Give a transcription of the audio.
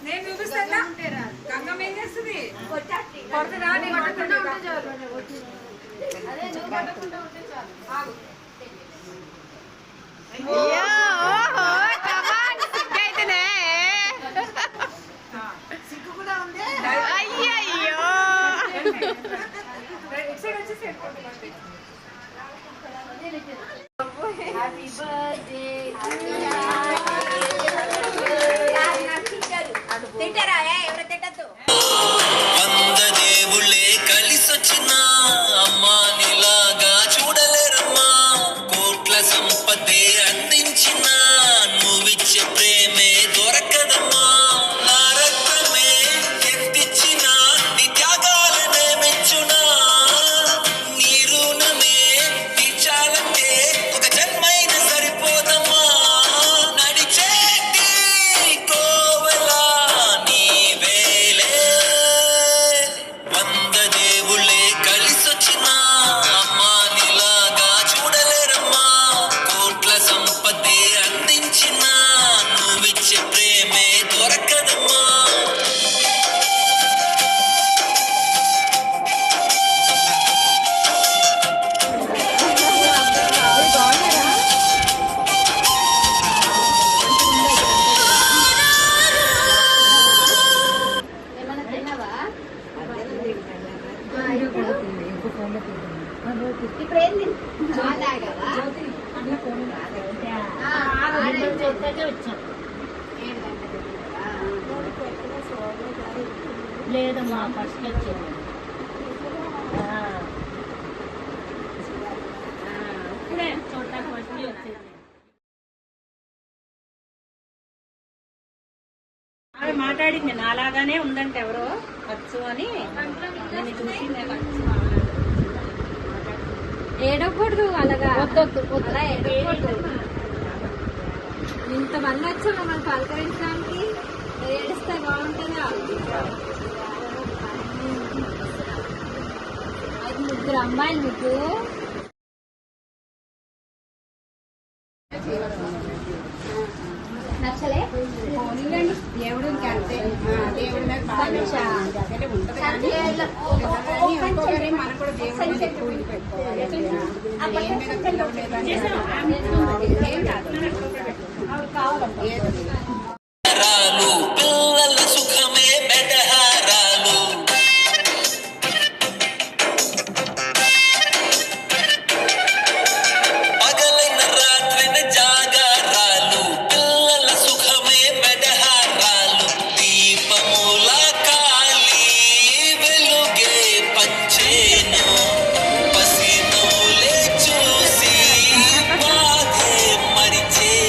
నేను చూపిస్తా గంగమ్మ ఏం చేస్తుంది అయ్యయ్యో తింటారా ఎవరు తిట్టద్దు వంద దేవుళ్ళే కలిసొచ్చిన అమ్మా నీలాగా చూడలేరమ్మా కోట్ల సంపదే అందించిన నువ్విచ్చే ప్రేమే దొరకదమ్మా నా రక్తమే ఎత్తిచ్చిన నీ త్యాగాలనే మెచ్చునా నీ రుణమే తీర్చాలంటే ఒక జన్మైన సరిపోదమ్మా నడిచేటి కోవెలా నీవేలే వంద దేవుళ్ళే కలిసొచ్చిన అమ్మా నీలాగా చూడలేరమ్మా కోట్ల సంపదే అందించిన నువ్విచ్చే ప్రేమే దొరకదమ్మా ఏమన్నా తిన్నావా ఇప్పుడు ఏంది తాగావా లేదమ్మా ఫస్ట్ వచ్చేది ఇప్పుడే చూడటానికి ఫస్ట్ వచ్చేది ఆమె మాట్లాడింది నాలాగానే ఉందంటే ఎవరో ఖర్చు అని నేను చూసి ఏడకూడదు అలాగా అలా ఏడకూడదు ఇంతమంది వచ్చా మమ్మల్ని పలకరించడానికి ఏడిస్తే బాగుంటుందా అది ముగ్గురు అమ్మాయిలు మీకు నచ్చలే దేవుడు అంతే దేవుడి మీద మనం కూడా దేవుడి మీద ఎక్కువ పెట్టుకోవాలి రాలు పిల్లల సుఖమే